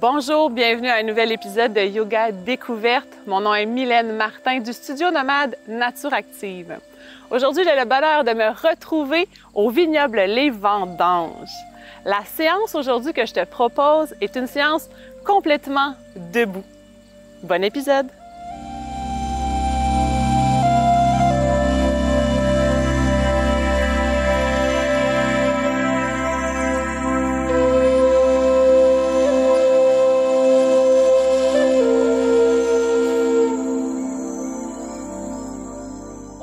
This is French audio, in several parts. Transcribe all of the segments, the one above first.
Bonjour, bienvenue à un nouvel épisode de Yoga Découverte. Mon nom est Mylène Martin du studio nomade Nature Active. Aujourd'hui, j'ai le bonheur de me retrouver au vignoble Les Vendanges. La séance aujourd'hui que je te propose est une séance complètement debout. Bon épisode!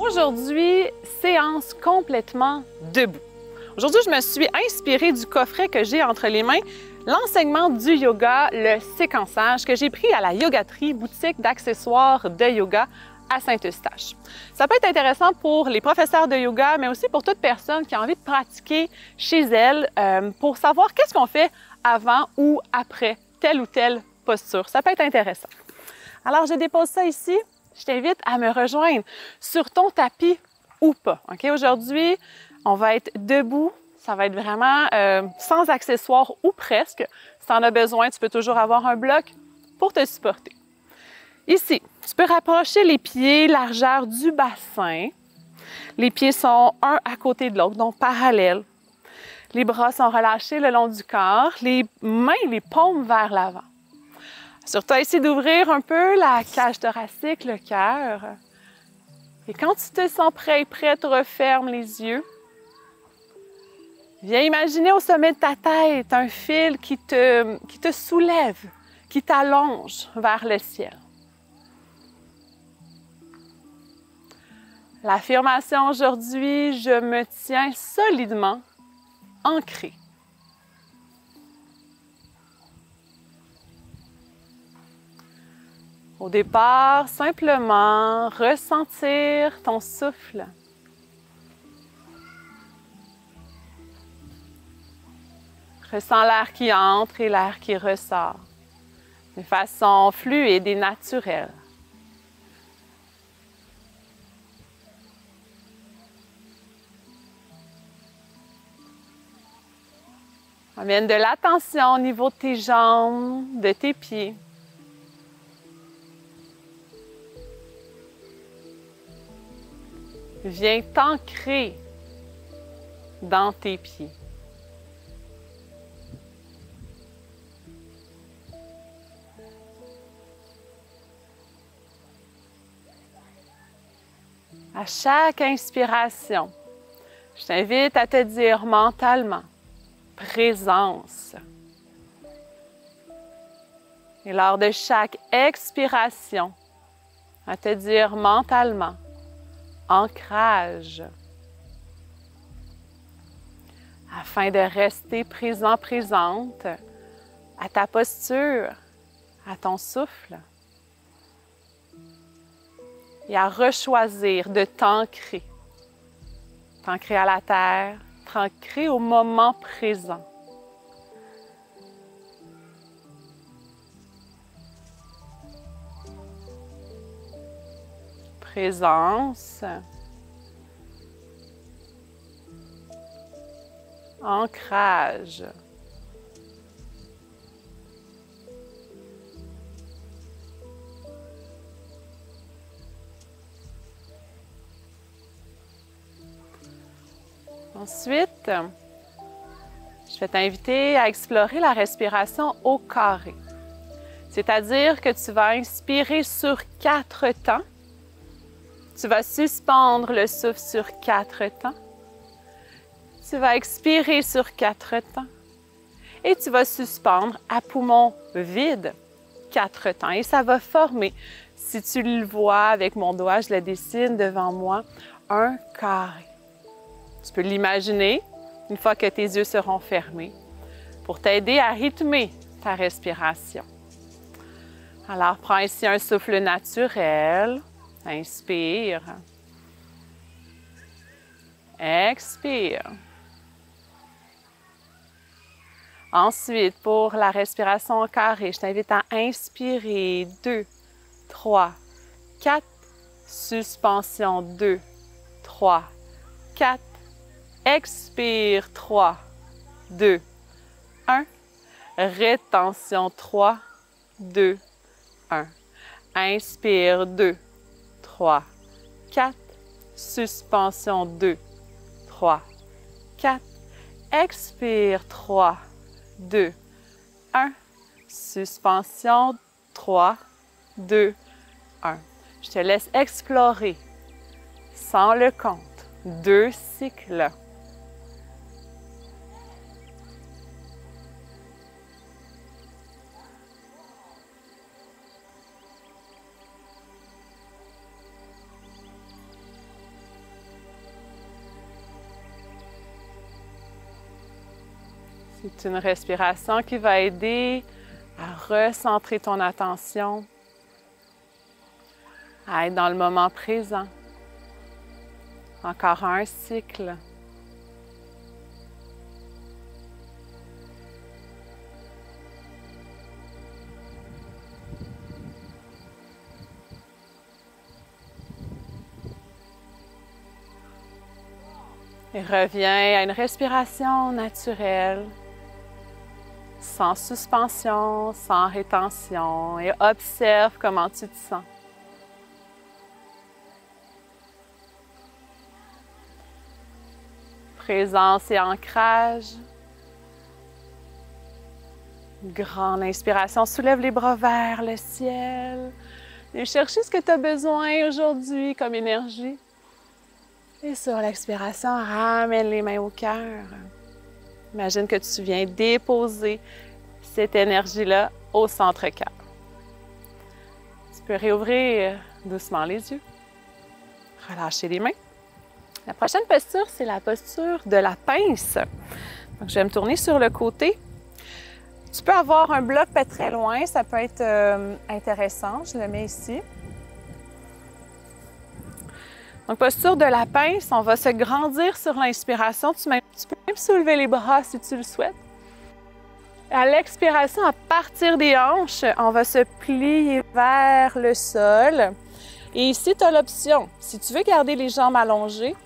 Aujourd'hui, séance complètement debout. Aujourd'hui, je me suis inspirée du coffret que j'ai entre les mains, l'enseignement du yoga, le séquençage que j'ai pris à la Yogaterie, boutique d'accessoires de yoga à Saint-Eustache. Ça peut être intéressant pour les professeurs de yoga, mais aussi pour toute personne qui a envie de pratiquer chez elle pour savoir qu'est-ce qu'on fait avant ou après telle ou telle posture. Ça peut être intéressant. Alors, je dépose ça ici. Je t'invite à me rejoindre sur ton tapis ou pas. Okay? Aujourd'hui, on va être debout. Ça va être vraiment sans accessoires ou presque. Si tu en as besoin, tu peux toujours avoir un bloc pour te supporter. Ici, tu peux rapprocher les pieds largeur du bassin. Les pieds sont un à côté de l'autre, donc parallèles. Les bras sont relâchés le long du corps. Les mains, les paumes vers l'avant. Assure-toi ici d'ouvrir un peu la cage thoracique, le cœur. Et quand tu te sens prêt et prête, referme les yeux. Viens imaginer au sommet de ta tête un fil qui te soulève, qui t'allonge vers le ciel. L'affirmation aujourd'hui, je me tiens solidement ancré. Au départ, simplement ressentir ton souffle. Ressens l'air qui entre et l'air qui ressort de façon fluide et naturelle. Amène de l'attention au niveau de tes jambes, de tes pieds. Viens t'ancrer dans tes pieds. À chaque inspiration, je t'invite à te dire mentalement « présence ». Et lors de chaque expiration, à te dire mentalement ancrage, afin de rester présent, présente à ta posture, à ton souffle, et à rechoisir de t'ancrer. T'ancrer à la terre, t'ancrer au moment présent. Présence, ancrage. Ensuite, je vais t'inviter à explorer la respiration au carré. C'est-à-dire que tu vas inspirer sur 4 temps. Tu vas suspendre le souffle sur 4 temps. Tu vas expirer sur 4 temps. Et tu vas suspendre à poumon vide 4 temps. Et ça va former, si tu le vois avec mon doigt, je le dessine devant moi, un carré. Tu peux l'imaginer une fois que tes yeux seront fermés pour t'aider à rythmer ta respiration. Alors, prends ici un souffle naturel. Inspire. Expire. Ensuite, pour la respiration au carré, je t'invite à inspirer 2, 3, 4. Suspension 2, 3, 4. Expire 3, 2, 1. Rétention, 3, 2, 1. Inspire, 2, 3, 4. Suspension, 2, 3, 4. Expire, 3, 2, 1. Suspension, 3, 2, 1. Je te laisse explorer, sans le compte, 2 cycles. C'est une respiration qui va aider à recentrer ton attention, à être dans le moment présent. Encore un cycle. Et reviens à une respiration naturelle, sans suspension, sans rétention, et observe comment tu te sens. Présence et ancrage. Grande inspiration, soulève les bras vers le ciel. Viens chercher ce que tu as besoin aujourd'hui comme énergie. Et sur l'expiration, ramène les mains au cœur. Imagine que tu viens déposer cette énergie-là au centre-cœur. Tu peux réouvrir doucement les yeux. Relâcher les mains. La prochaine posture, c'est la posture de la pince. Donc, je vais me tourner sur le côté. Tu peux avoir un bloc pas très loin, ça peut être intéressant. Je le mets ici. Donc, posture de la pince, on va se grandir sur l'inspiration. Tu peux même soulever les bras si tu le souhaites. À l'expiration, à partir des hanches, on va se plier vers le sol. Et ici, tu as l'option. Si tu veux garder les jambes allongées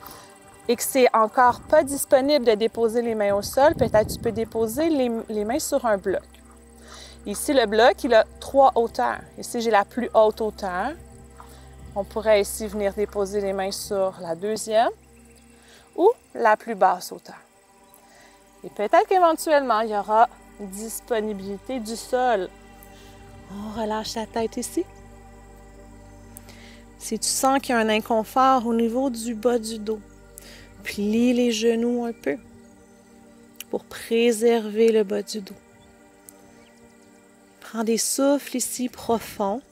et que c'est encore pas disponible de déposer les mains au sol, peut-être tu peux déposer les mains sur un bloc. Ici, le bloc, il a 3 hauteurs. Ici, j'ai la plus haute hauteur. On pourrait ici venir déposer les mains sur la deuxième ou la plus basse hauteur. Et peut-être qu'éventuellement, il y aura disponibilité du sol. On relâche la tête ici. Si tu sens qu'il y a un inconfort au niveau du bas du dos, plie les genoux un peu pour préserver le bas du dos. Prends des souffles ici profonds.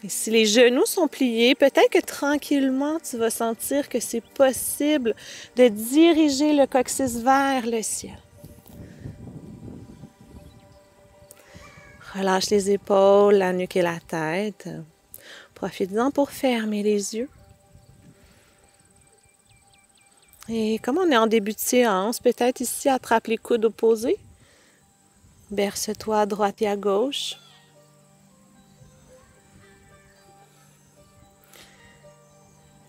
Et si les genoux sont pliés, peut-être que tranquillement, tu vas sentir que c'est possible de diriger le coccyx vers le ciel. Relâche les épaules, la nuque et la tête. Profite-en pour fermer les yeux. Et comme on est en début de séance, peut-être ici, attrape les coudes opposés. Berce-toi à droite et à gauche.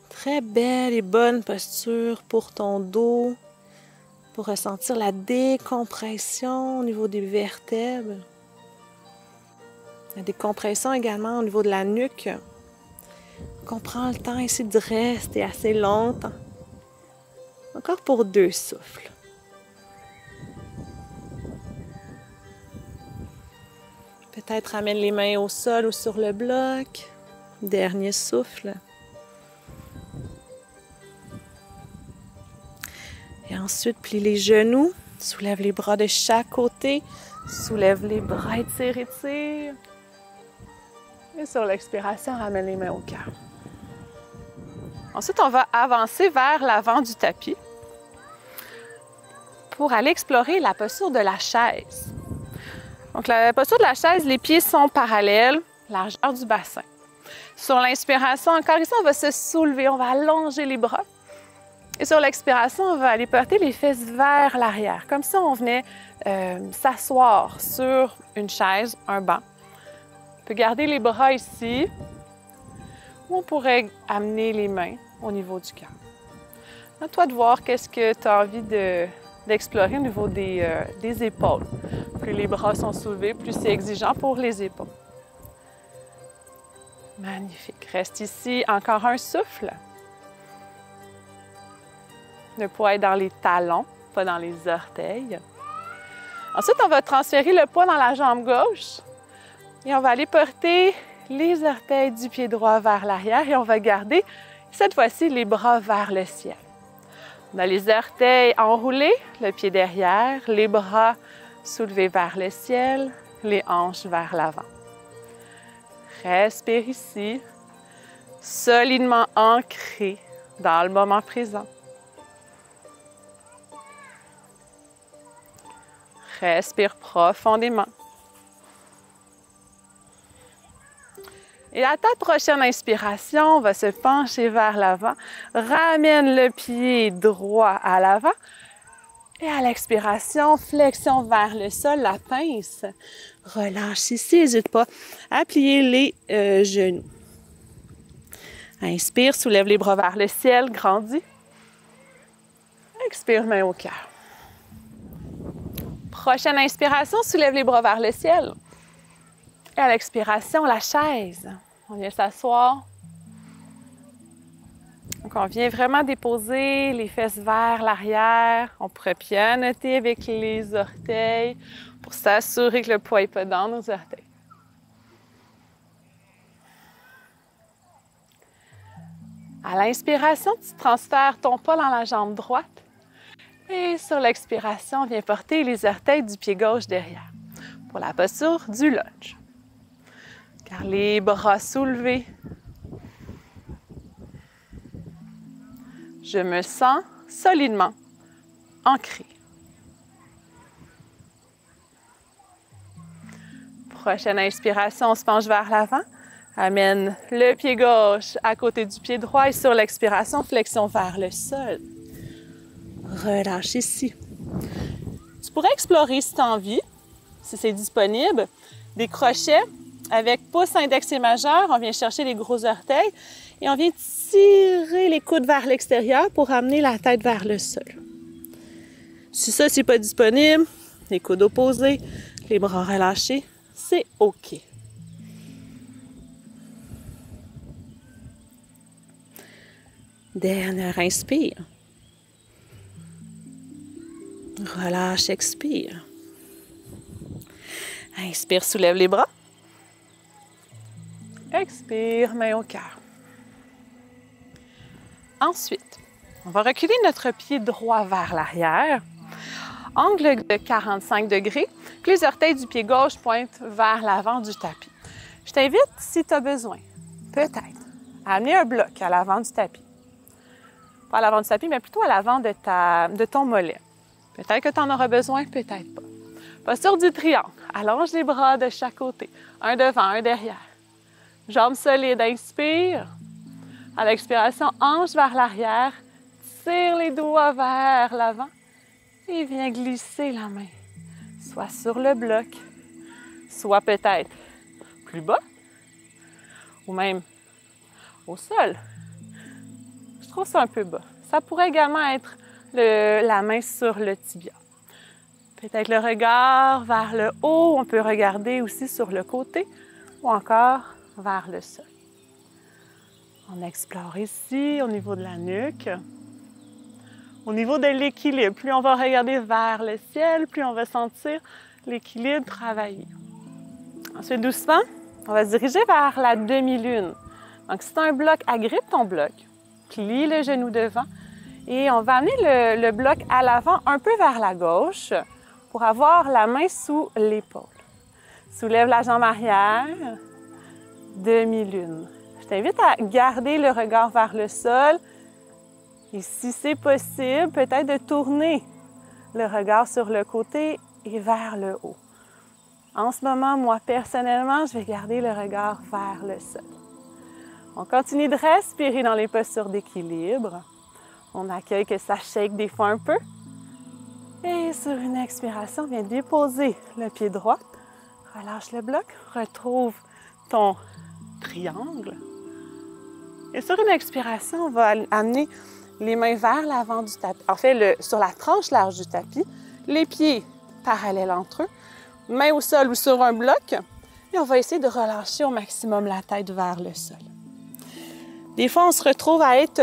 Très belle et bonne posture pour ton dos, pour ressentir la décompression au niveau des vertèbres. La décompression également au niveau de la nuque. On prend le temps ici de rester assez longtemps. Encore pour 2 souffles. Peut-être ramène les mains au sol ou sur le bloc. Dernier souffle. Et ensuite, plie les genoux. Soulève les bras de chaque côté. Soulève les bras, étire, étire. Et sur l'expiration, ramène les mains au cœur. Ensuite, on va avancer vers l'avant du tapis pour aller explorer la posture de la chaise. Donc, la posture de la chaise, les pieds sont parallèles, largeur du bassin. Sur l'inspiration, encore ici, on va se soulever, on va allonger les bras. Et sur l'expiration, on va aller porter les fesses vers l'arrière. Comme ça, on venait s'asseoir sur une chaise, un banc. On peut garder les bras ici, ou on pourrait amener les mains au niveau du cœur. À toi de voir qu'est-ce que tu as envie de d'explorer au niveau des épaules. Plus les bras sont soulevés, plus c'est exigeant pour les épaules. Magnifique. Reste ici. Encore un souffle. Le poids est dans les talons, pas dans les orteils. Ensuite, on va transférer le poids dans la jambe gauche et on va aller porter les orteils du pied droit vers l'arrière et on va garder cette fois-ci les bras vers le ciel. On a les orteils enroulés, le pied derrière, les bras soulevés vers le ciel, les hanches vers l'avant. Respire ici, solidement ancré dans le moment présent. Respire profondément. Et à ta prochaine inspiration, on va se pencher vers l'avant. Ramène le pied droit à l'avant. Et à l'expiration, flexion vers le sol, la pince. Relâche ici, n'hésite pas à plier les genoux. Inspire, soulève les bras vers le ciel, grandis. Expire, main au cœur. Prochaine inspiration, soulève les bras vers le ciel. Et à l'expiration, la chaise. On vient s'asseoir. Donc, on vient vraiment déposer les fesses vers l'arrière. On pourrait pianoter avec les orteils pour s'assurer que le poids n'est pas dans nos orteils. À l'inspiration, tu transfères ton poids dans la jambe droite. Et sur l'expiration, viens porter les orteils du pied gauche derrière pour la posture du lunge. Car les bras soulevés. Je me sens solidement ancré. Prochaine inspiration, on se penche vers l'avant. Amène le pied gauche à côté du pied droit et sur l'expiration, flexion vers le sol. Relâche ici. Tu pourrais explorer si tu as envie, si c'est disponible, des crochets avec pouce, index et majeur. On vient chercher les gros orteils et on vient tirer les coudes vers l'extérieur pour amener la tête vers le sol. Si ça, c'est pas disponible, les coudes opposés, les bras relâchés, c'est OK. Dernière inspire. Relâche, expire. Inspire, soulève les bras. Expire, main au cœur. Ensuite, on va reculer notre pied droit vers l'arrière, angle de 45 degrés, puis les orteils du pied gauche pointent vers l'avant du tapis. Je t'invite, si tu as besoin, peut-être, à amener un bloc à l'avant du tapis. Pas à l'avant du tapis, mais plutôt à l'avant de ton mollet. Peut-être que tu en auras besoin, peut-être pas. Posture du triangle. Allonge les bras de chaque côté. Un devant, un derrière. Jambes solides, inspire. À l'expiration, hanche vers l'arrière. Tire les doigts vers l'avant. Et viens glisser la main. Soit sur le bloc, soit peut-être plus bas, ou même au sol. Je trouve ça un peu bas. Ça pourrait également être la main sur le tibia. Peut-être le regard vers le haut. On peut regarder aussi sur le côté ou encore vers le sol. On explore ici au niveau de la nuque. Au niveau de l'équilibre, plus on va regarder vers le ciel, plus on va sentir l'équilibre travailler. Ensuite, doucement, on va se diriger vers la demi-lune. Donc, si tu as un bloc, agrippe ton bloc. Plie le genou devant et on va amener le bloc à l'avant un peu vers la gauche pour avoir la main sous l'épaule. Soulève la jambe arrière, demi-lune. Je t'invite à garder le regard vers le sol et si c'est possible, peut-être de tourner le regard sur le côté et vers le haut. En ce moment, moi personnellement, je vais garder le regard vers le sol. On continue de respirer dans les postures d'équilibre. On accueille que ça shake des fois un peu. Et sur une expiration, viens déposer le pied droit. Relâche le bloc. Retrouve ton triangle. Et sur une expiration, on va amener les mains vers l'avant du tapis. En fait, sur la tranche large du tapis, les pieds parallèles entre eux, mains au sol ou sur un bloc. Et on va essayer de relâcher au maximum la tête vers le sol. Des fois, on se retrouve à être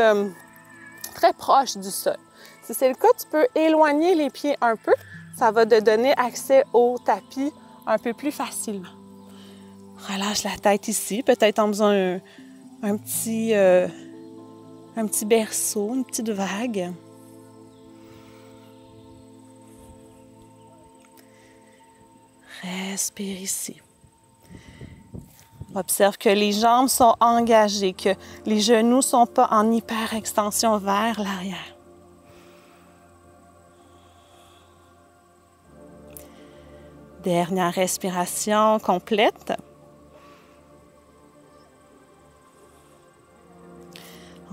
très proche du sol. Si c'est le cas, tu peux éloigner les pieds un peu. Ça va te donner accès au tapis un peu plus facilement. Relâche la tête ici, peut-être en faisant un petit berceau, une petite vague. Respire ici. Observe que les jambes sont engagées, que les genoux ne sont pas en hyper-extension vers l'arrière. Dernière respiration complète.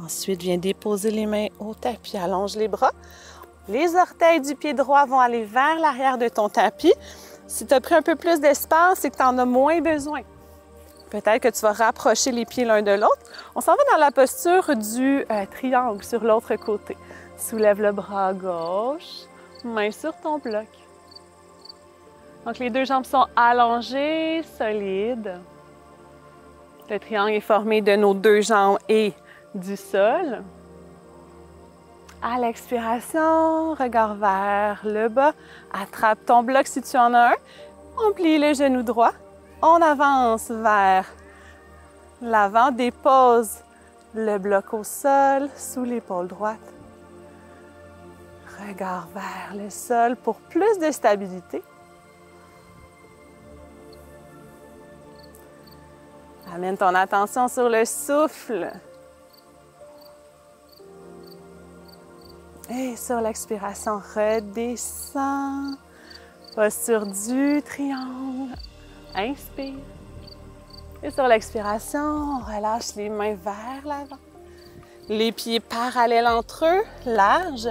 Ensuite, viens déposer les mains au tapis. Allonge les bras. Les orteils du pied droit vont aller vers l'arrière de ton tapis. Si tu as pris un peu plus d'espace, c'est que tu en as moins besoin. Peut-être que tu vas rapprocher les pieds l'un de l'autre. On s'en va dans la posture du triangle sur l'autre côté. Soulève le bras gauche, main sur ton bloc. Donc, les deux jambes sont allongées, solides. Le triangle est formé de nos deux jambes et du sol. À l'expiration, regard vers le bas. Attrape ton bloc si tu en as un. On plie le genou droit. On avance vers l'avant. Dépose le bloc au sol, sous l'épaule droite. Regard vers le sol pour plus de stabilité. Amène ton attention sur le souffle. Et sur l'expiration, redescends. Posture du triangle. Inspire. Et sur l'expiration, on relâche les mains vers l'avant. Les pieds parallèles entre eux, larges.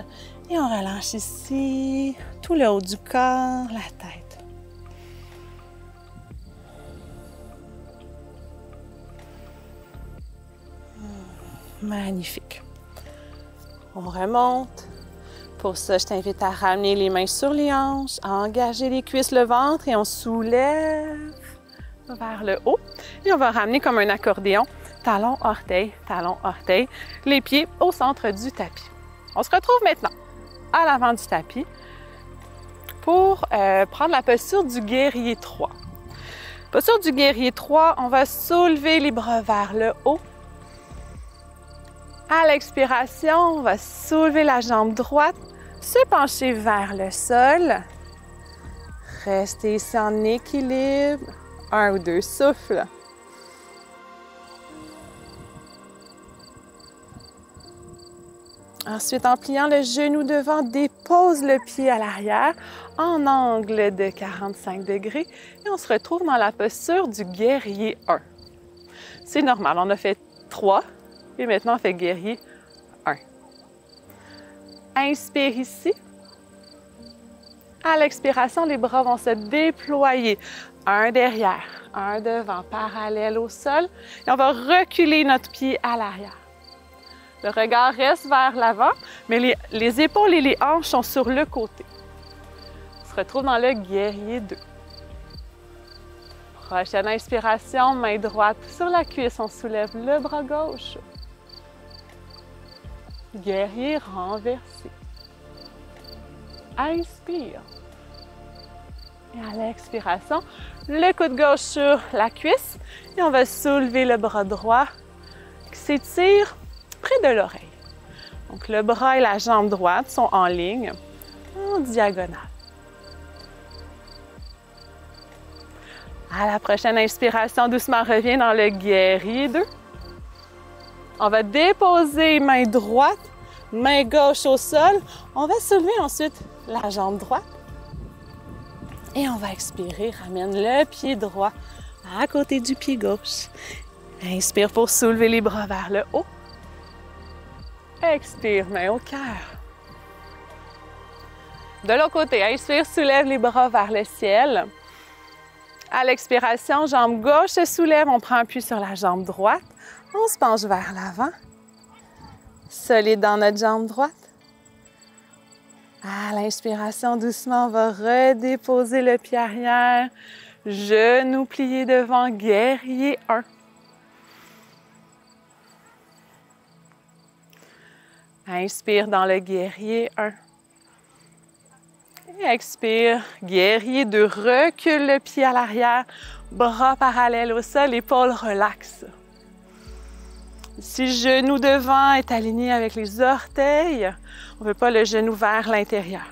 Et on relâche ici tout le haut du corps, la tête. Magnifique. On remonte. Pour ça, je t'invite à ramener les mains sur les hanches, à engager les cuisses, le ventre et on soulève vers le haut. Et on va ramener comme un accordéon, talon, orteil, les pieds au centre du tapis. On se retrouve maintenant à l'avant du tapis pour prendre la posture du guerrier 3. Posture du guerrier 3, on va soulever les bras vers le haut. À l'expiration, on va soulever la jambe droite, se pencher vers le sol. Restez ici en équilibre. 1 ou 2 souffles. Ensuite, en pliant le genou devant, dépose le pied à l'arrière en angle de 45 degrés et on se retrouve dans la posture du guerrier 1. C'est normal, on a fait 3. Et maintenant, on fait guerrier 1. Inspire ici. À l'expiration, les bras vont se déployer. Un derrière, un devant, parallèle au sol. Et on va reculer notre pied à l'arrière. Le regard reste vers l'avant, mais les épaules et les hanches sont sur le côté. On se retrouve dans le guerrier 2. Prochaine inspiration, main droite sur la cuisse, on soulève le bras gauche. Guerrier renversé. Inspire. Et à l'expiration, le coude gauche sur la cuisse. Et on va soulever le bras droit qui s'étire près de l'oreille. Donc le bras et la jambe droite sont en ligne, en diagonale. À la prochaine inspiration, doucement, reviens dans le guerrier 2. On va déposer main droite, main gauche au sol. On va soulever ensuite la jambe droite. Et on va expirer, ramène le pied droit à côté du pied gauche. Inspire pour soulever les bras vers le haut. Expire, main au cœur. De l'autre côté, inspire, soulève les bras vers le ciel. À l'expiration, jambe gauche se soulève, on prend appui sur la jambe droite. On se penche vers l'avant. Solide dans notre jambe droite. À l'inspiration, doucement, on va redéposer le pied arrière. Genou plié devant, guerrier 1. Inspire dans le guerrier 1. Et expire, guerrier 2. Recule le pied à l'arrière, bras parallèles au sol, épaules relaxes. Si le genou devant est aligné avec les orteils, on ne veut pas le genou vers l'intérieur.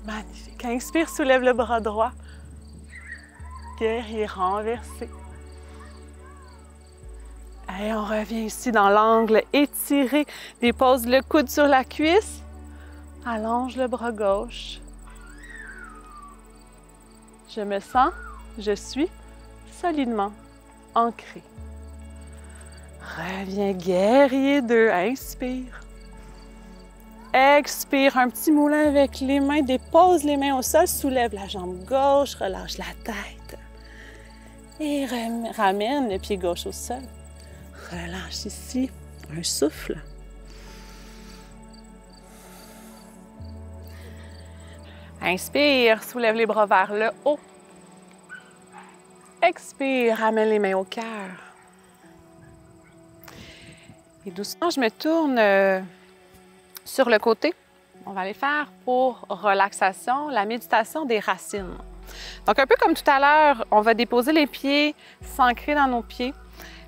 Magnifique. Inspire, soulève le bras droit. Guerrier renversé. Et on revient ici dans l'angle étiré. Dépose le coude sur la cuisse. Allonge le bras gauche. Je me sens, je suis solidement ancré. Reviens, guerrier 2, inspire. Expire, un petit moulin avec les mains, dépose les mains au sol, soulève la jambe gauche, relâche la tête. Et ramène le pied gauche au sol. Relâche ici, un souffle. Inspire, soulève les bras vers le haut. Expire, ramène les mains au cœur. Et doucement, je me tourne sur le côté. On va aller faire pour relaxation, la méditation des racines. Donc, un peu comme tout à l'heure, on va déposer les pieds, s'ancrer dans nos pieds.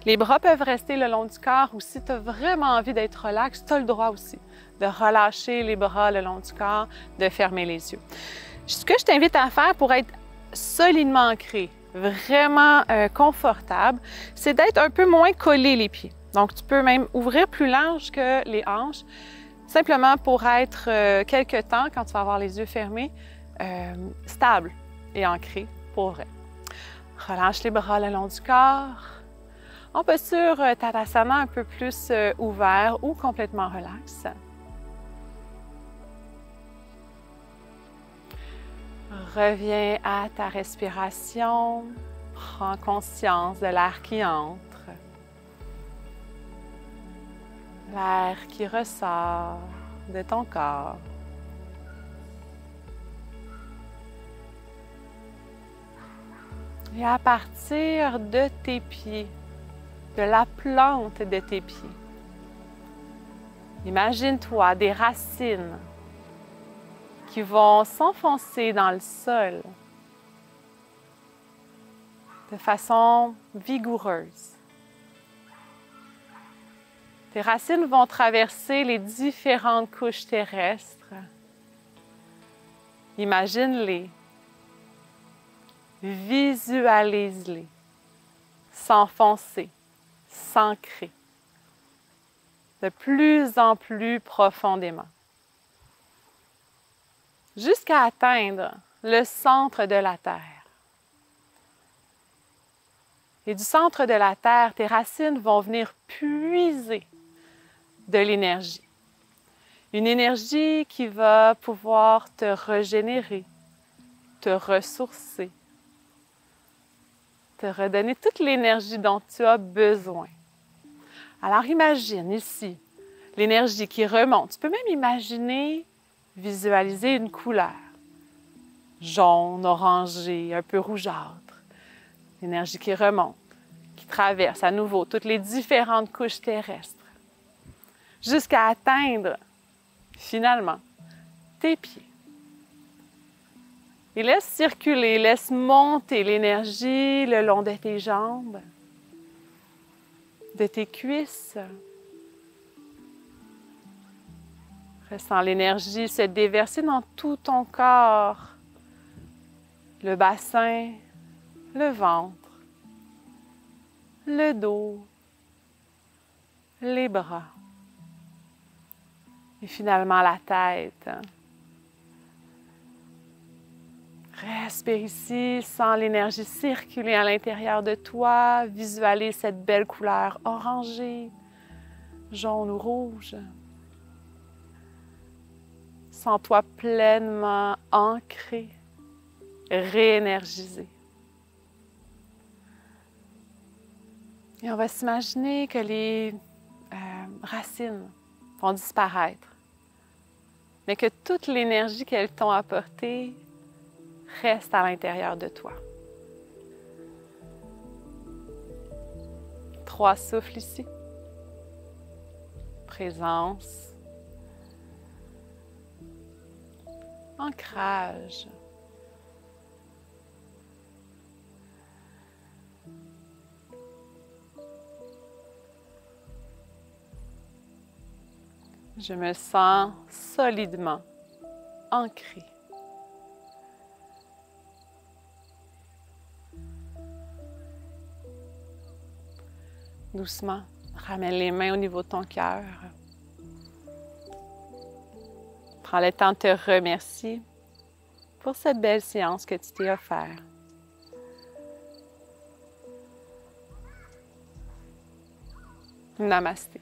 Les bras peuvent rester le long du corps ou si tu as vraiment envie d'être relax, tu as le droit aussi de relâcher les bras le long du corps, de fermer les yeux. Ce que je t'invite à faire pour être solidement ancré, vraiment confortable, c'est d'être un peu moins collé les pieds. Donc, tu peux même ouvrir plus large que les hanches, simplement pour être quelque temps, quand tu vas avoir les yeux fermés, stable et ancré pour vrai. Relâche les bras le long du corps. En posture Tadasana un peu plus ouvert ou complètement relax. Reviens à ta respiration. Prends conscience de l'air qui entre. L'air qui ressort de ton corps. Et à partir de tes pieds, de la plante de tes pieds, imagine-toi des racines qui vont s'enfoncer dans le sol de façon vigoureuse. Tes racines vont traverser les différentes couches terrestres. Imagine-les, visualise-les, s'enfoncer, s'ancrer de plus en plus profondément, jusqu'à atteindre le centre de la Terre. Et du centre de la Terre, tes racines vont venir puiser de l'énergie. Une énergie qui va pouvoir te régénérer, te ressourcer, te redonner toute l'énergie dont tu as besoin. Alors imagine ici l'énergie qui remonte. Tu peux même imaginer, visualiser une couleur. Jaune, orangé, un peu rougeâtre. L'énergie qui remonte, qui traverse à nouveau toutes les différentes couches terrestres, jusqu'à atteindre, finalement, tes pieds. Et laisse circuler, laisse monter l'énergie le long de tes jambes, de tes cuisses. Ressens l'énergie se déverser dans tout ton corps, le bassin, le ventre, le dos, les bras et finalement la tête. Respire ici, sens l'énergie circuler à l'intérieur de toi, visualise cette belle couleur orangée, jaune ou rouge. Sens-toi pleinement ancré, réénergisé. Et on va s'imaginer que les racines vont disparaître, mais que toute l'énergie qu'elles t'ont apportée reste à l'intérieur de toi. 3 souffles ici. Présence. Ancrage. Je me sens solidement ancrée. Doucement, ramène les mains au niveau de ton cœur. Prends le temps de te remercier pour cette belle séance que tu t'es offerte. Namasté.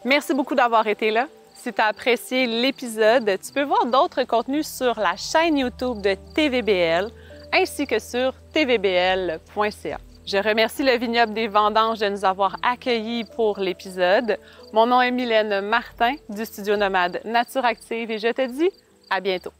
Merci beaucoup d'avoir été là. Si tu as apprécié l'épisode, tu peux voir d'autres contenus sur la chaîne YouTube de TVBL ainsi que sur tvbl.ca. Je remercie le Vignoble des Vendanges de nous avoir accueillis pour l'épisode. Mon nom est Mylène Martin du Studio Nomade Nature Active et je te dis à bientôt.